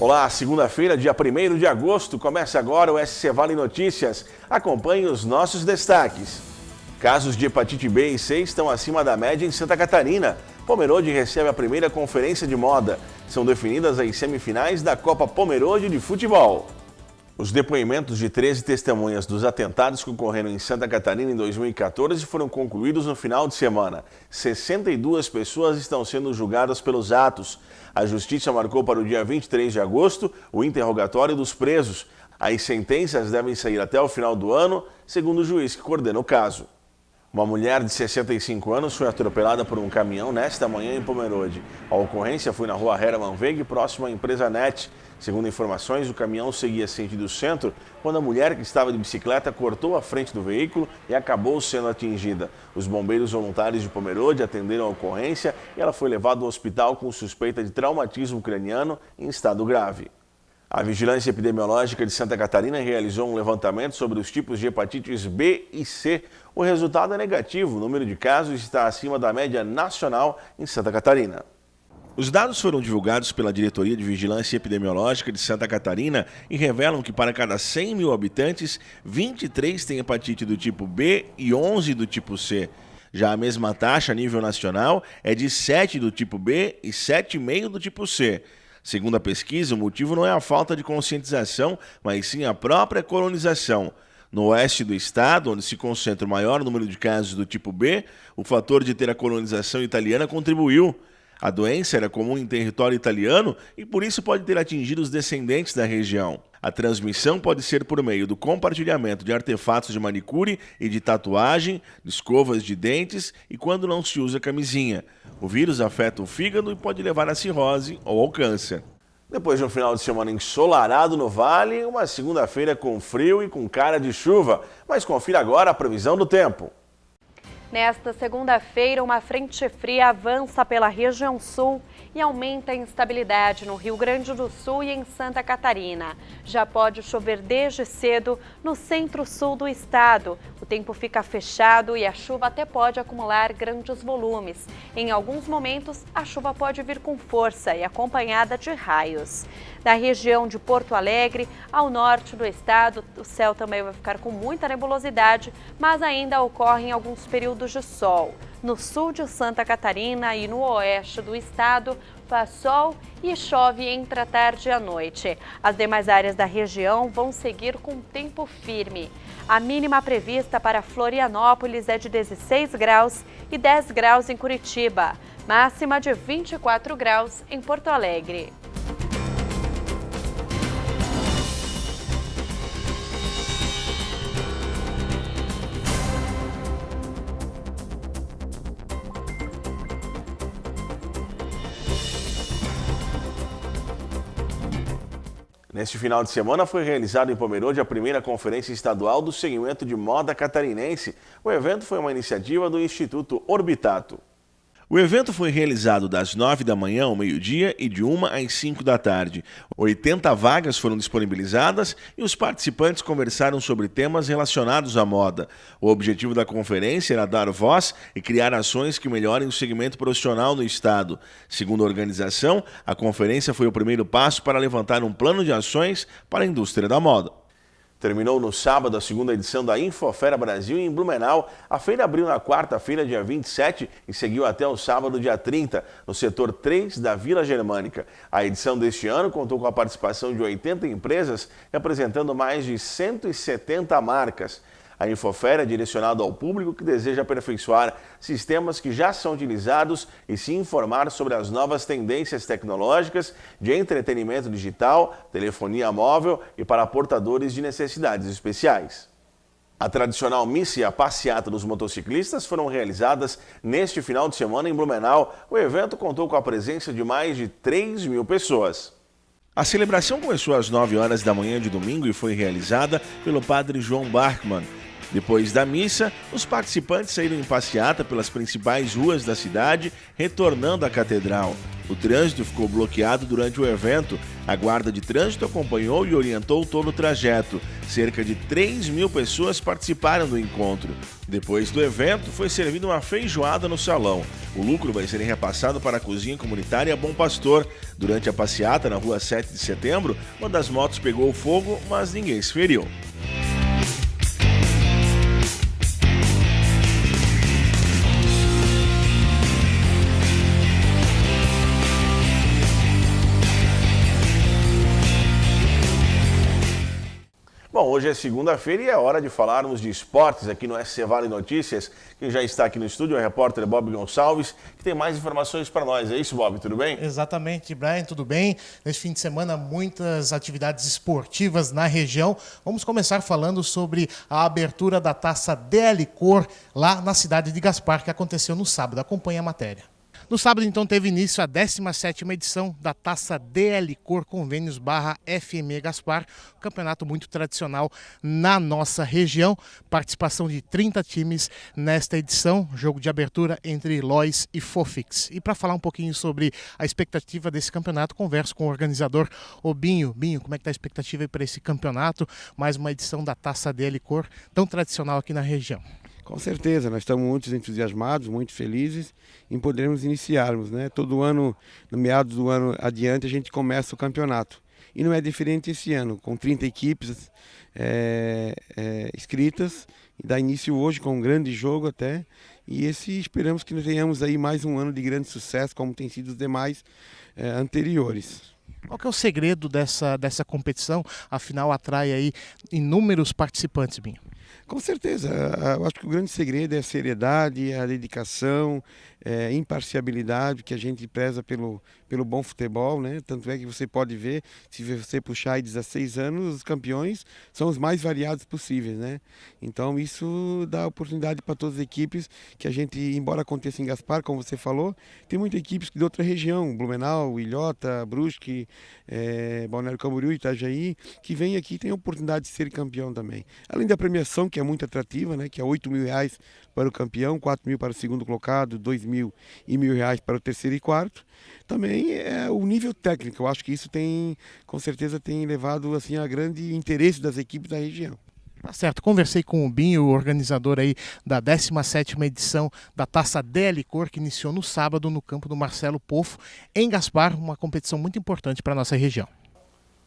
Olá, segunda-feira, dia 1º de agosto, começa agora o SC Vale Notícias. Acompanhe os nossos destaques. Casos de hepatite B e C estão acima da média em Santa Catarina. Pomerode recebe a primeira conferência de moda. São definidas as semifinais da Copa Pomerode de Futebol. Os depoimentos de 13 testemunhas dos atentados que ocorreram em Santa Catarina em 2014 foram concluídos no final de semana. 62 pessoas estão sendo julgadas pelos atos. A Justiça marcou para o dia 23 de agosto o interrogatório dos presos. As sentenças devem sair até o final do ano, segundo o juiz que coordena o caso. Uma mulher de 65 anos foi atropelada por um caminhão nesta manhã em Pomerode. A ocorrência foi na rua Hermann Weg, próximo à empresa NET. Segundo informações, o caminhão seguia sentido centro quando a mulher que estava de bicicleta cortou a frente do veículo e acabou sendo atingida. Os bombeiros voluntários de Pomerode atenderam a ocorrência e ela foi levada ao hospital com suspeita de traumatismo craniano em estado grave. A Vigilância Epidemiológica de Santa Catarina realizou um levantamento sobre os tipos de hepatites B e C. O resultado é negativo, o número de casos está acima da média nacional em Santa Catarina. Os dados foram divulgados pela Diretoria de Vigilância Epidemiológica de Santa Catarina e revelam que para cada 100 mil habitantes, 23 têm hepatite do tipo B e 11 do tipo C. Já a mesma taxa a nível nacional é de 7 do tipo B e 7,5 do tipo C. Segundo a pesquisa, o motivo não é a falta de conscientização, mas sim a própria colonização. No oeste do estado, onde se concentra o maior número de casos do tipo B, o fator de ter a colonização italiana contribuiu. A doença era comum em território italiano e por isso pode ter atingido os descendentes da região. A transmissão pode ser por meio do compartilhamento de artefatos de manicure e de tatuagem, de escovas de dentes e quando não se usa camisinha. O vírus afeta o fígado e pode levar à cirrose ou ao câncer. Depois de um final de semana ensolarado no Vale, uma segunda-feira com frio e com cara de chuva. Mas confira agora a previsão do tempo. Nesta segunda-feira, uma frente fria avança pela região sul e aumenta a instabilidade no Rio Grande do Sul e em Santa Catarina. Já pode chover desde cedo no centro-sul do estado. O tempo fica fechado e a chuva até pode acumular grandes volumes. Em alguns momentos, a chuva pode vir com força e acompanhada de raios. Da região de Porto Alegre, ao norte do estado, o céu também vai ficar com muita nebulosidade, mas ainda ocorrem alguns períodos de sol. No sul de Santa Catarina e no oeste do estado, faz sol e chove entre a tarde e a noite. As demais áreas da região vão seguir com tempo firme. A mínima prevista para Florianópolis é de 16 graus e 10 graus em Curitiba, máxima de 24 graus em Porto Alegre. Neste final de semana foi realizado em Pomerode a primeira conferência estadual do segmento de moda catarinense. O evento foi uma iniciativa do Instituto Orbitato. O evento foi realizado das 9 da manhã ao meio-dia e de 1 às 5 da tarde. 80 vagas foram disponibilizadas e os participantes conversaram sobre temas relacionados à moda. O objetivo da conferência era dar voz e criar ações que melhorem o segmento profissional no estado. Segundo a organização, a conferência foi o primeiro passo para levantar um plano de ações para a indústria da moda. Terminou no sábado a segunda edição da Infofera Brasil em Blumenau. A feira abriu na quarta-feira, dia 27, e seguiu até o sábado, dia 30, no setor 3 da Vila Germânica. A edição deste ano contou com a participação de 80 empresas, representando mais de 170 marcas. A Infofera é direcionada ao público que deseja aperfeiçoar sistemas que já são utilizados e se informar sobre as novas tendências tecnológicas de entretenimento digital, telefonia móvel e para portadores de necessidades especiais. A tradicional missa e a passeata dos motociclistas foram realizadas neste final de semana em Blumenau. O evento contou com a presença de mais de 3 mil pessoas. A celebração começou às 9 horas da manhã de domingo e foi realizada pelo padre João Bachmann. Depois da missa, os participantes saíram em passeata pelas principais ruas da cidade, retornando à catedral. O trânsito ficou bloqueado durante o evento. A Guarda de Trânsito acompanhou e orientou todo o trajeto. Cerca de 3.000 pessoas participaram do encontro. Depois do evento, foi servida uma feijoada no salão. O lucro vai ser repassado para a cozinha comunitária Bom Pastor. Durante a passeata na rua 7 de setembro, uma das motos pegou fogo, mas ninguém se feriu. Bom, hoje é segunda-feira e é hora de falarmos de esportes aqui no SC Vale Notícias. Quem já está aqui no estúdio é o repórter Bob Gonçalves, que tem mais informações para nós. É isso, Bob? Tudo bem? Exatamente, Brian, tudo bem? Neste fim de semana, muitas atividades esportivas na região. Vamos começar falando sobre a abertura da Taça DL Cor lá na cidade de Gaspar, que aconteceu no sábado. Acompanhe a matéria. No sábado, então, teve início a 17ª edição da Taça DL Cor Convênios /FME Gaspar, um campeonato muito tradicional na nossa região. Participação de 30 times nesta edição, jogo de abertura entre Lois e Fofix. E para falar um pouquinho sobre a expectativa desse campeonato, converso com o organizador, o Binho. Binho, como é que está a expectativa para esse campeonato? Mais uma edição da Taça DL Cor, tão tradicional aqui na região. Com certeza, nós estamos muito entusiasmados, muito felizes em podermos iniciarmos, né? Todo ano, no meados do ano adiante, a gente começa o campeonato. E não é diferente esse ano, com 30 equipes inscritas, e dá início hoje com um grande jogo até, e esperamos que nós tenhamos aí mais um ano de grande sucesso, como tem sido os demais anteriores. Qual que é o segredo dessa competição? Afinal, atrai aí inúmeros participantes, Binho. Com certeza, eu acho que o grande segredo é a seriedade, a dedicação, a imparcialidade que a gente preza pelo bom futebol, né? Tanto é que você pode ver, se você puxar aí 16 anos, os campeões são os mais variados possíveis, né? Então isso dá oportunidade para todas as equipes que a gente, embora aconteça em Gaspar, como você falou, tem muitas equipes de outra região, Blumenau, Ilhota, Brusque, Balneário Camboriú, Itajaí, que vem aqui e tem a oportunidade de ser campeão também. Além da premiação, que é muito atrativa, né? Que é R$8.000 para o campeão, R$4.000 para o segundo colocado, R$2.000 e R$1.000 para o terceiro e quarto. Também é o nível técnico, eu acho que isso com certeza tem levado assim, a grande interesse das equipes da região. Tá certo, conversei com o Binho, o organizador aí da 17ª edição da Taça DL Cor, que iniciou no sábado no campo do Marcelo Pofo, em Gaspar, uma competição muito importante para a nossa região.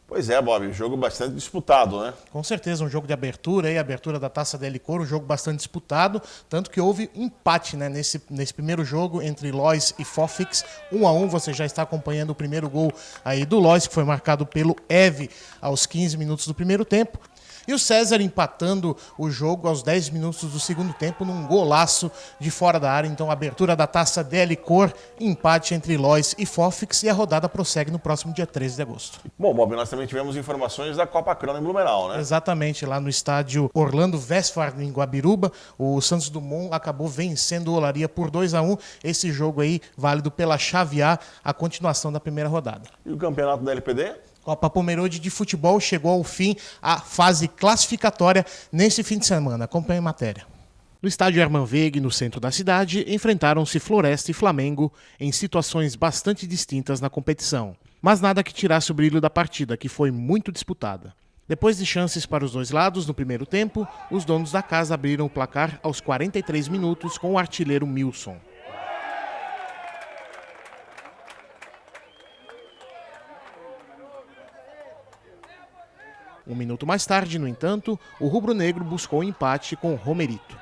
Pois é, Bob, um jogo bastante disputado, né? Com certeza, um jogo de abertura, abertura da Taça DL Cor, um jogo bastante disputado, tanto que houve empate, né, nesse primeiro jogo entre Lois e Fofix, 1-1, você já está acompanhando o primeiro gol aí do Lois, que foi marcado pelo Eve aos 15 minutos do primeiro tempo. E o César empatando o jogo aos 10 minutos do segundo tempo num golaço de fora da área. Então, abertura da Taça DL Cor, empate entre Lois e Fofix, e a rodada prossegue no próximo dia 13 de agosto. Bom, Bob, nós também tivemos informações da Copa Crono em Blumenau, né? Exatamente, lá no estádio Orlando Westphal, em Guabiruba, o Santos Dumont acabou vencendo o Olaria por 2-1. Esse jogo aí, válido pela chave A, a continuação da primeira rodada. E o campeonato da LPD? Copa Pomerode de futebol chegou ao fim, a fase classificatória nesse fim de semana. Acompanhe a matéria. No estádio Hermann Wegg, no centro da cidade, enfrentaram-se Floresta e Flamengo em situações bastante distintas na competição. Mas nada que tirasse o brilho da partida, que foi muito disputada. Depois de chances para os dois lados no primeiro tempo, os donos da casa abriram o placar aos 43 minutos com o artilheiro Milson. Um minuto mais tarde, no entanto, o rubro-negro buscou o empate com o Romerito.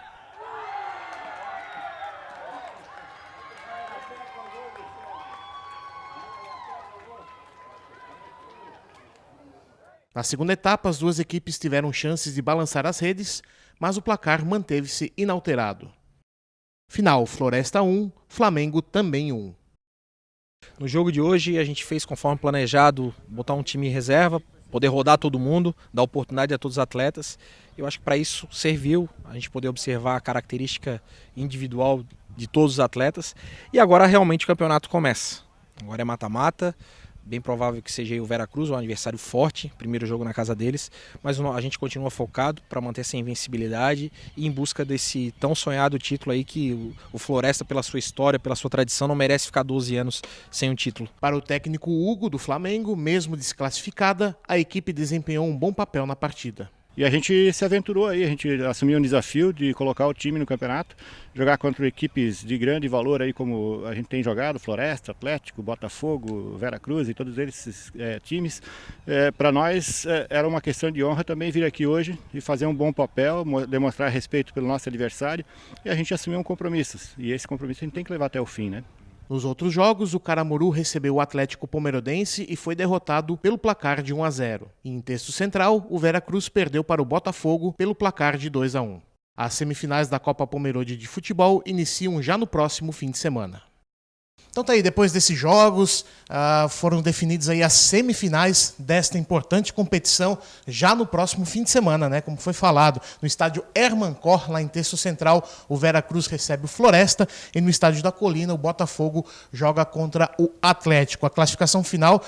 Na segunda etapa, as duas equipes tiveram chances de balançar as redes, mas o placar manteve-se inalterado. Final, Floresta 1, Flamengo também 1. No jogo de hoje, a gente fez conforme planejado, botar um time em reserva, poder rodar todo mundo, dar oportunidade a todos os atletas. Eu acho que para isso serviu a gente poder observar a característica individual de todos os atletas. E agora realmente o campeonato começa. Agora é mata-mata, bem provável que seja aí o Veracruz, um adversário forte, primeiro jogo na casa deles, mas a gente continua focado para manter essa invencibilidade e em busca desse tão sonhado título aí que o Floresta, pela sua história, pela sua tradição, não merece ficar 12 anos sem um título. Para o técnico Hugo do Flamengo, mesmo desclassificada, a equipe desempenhou um bom papel na partida. E a gente se aventurou aí, a gente assumiu um desafio de colocar o time no campeonato, jogar contra equipes de grande valor aí como a gente tem jogado, Floresta, Atlético, Botafogo, Veracruz e todos esses times. Para nós era uma questão de honra também vir aqui hoje e fazer um bom papel, demonstrar respeito pelo nosso adversário e a gente assumiu um compromisso. E esse compromisso a gente tem que levar até o fim, né? Nos outros jogos, o Caramuru recebeu o Atlético Pomerode e foi derrotado pelo placar de 1-0. E em Texto Central, o Veracruz perdeu para o Botafogo pelo placar de 2-1. As semifinais da Copa Pomerode de futebol iniciam já no próximo fim de semana. Então tá aí, depois desses jogos, foram definidas aí as semifinais desta importante competição já no próximo fim de semana, né? Como foi falado, no estádio Hermancor, lá em Texto Central, o Veracruz recebe o Floresta e no estádio da Colina o Botafogo joga contra o Atlético. A classificação final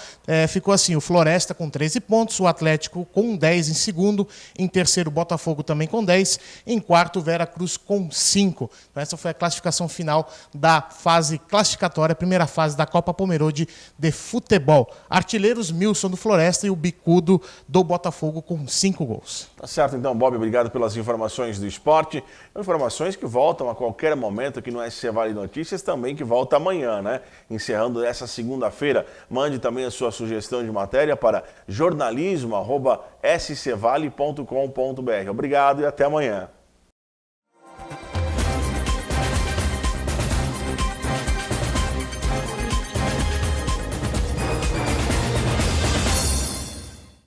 ficou assim, o Floresta com 13 pontos, o Atlético com 10 em segundo, em terceiro o Botafogo também com 10, em quarto o Veracruz com 5. Então essa foi a classificação final da fase classificatória, primeira fase da Copa Pomerode de futebol. Artilheiros Milson do Floresta e o Bicudo do Botafogo com 5 gols. Tá certo então, Bob, obrigado pelas informações do esporte. Informações que voltam a qualquer momento aqui no SC Vale Notícias, também que volta amanhã, né? Encerrando essa segunda-feira. Mande também a sua sugestão de matéria para jornalismo@scvale.com.br. Obrigado e até amanhã.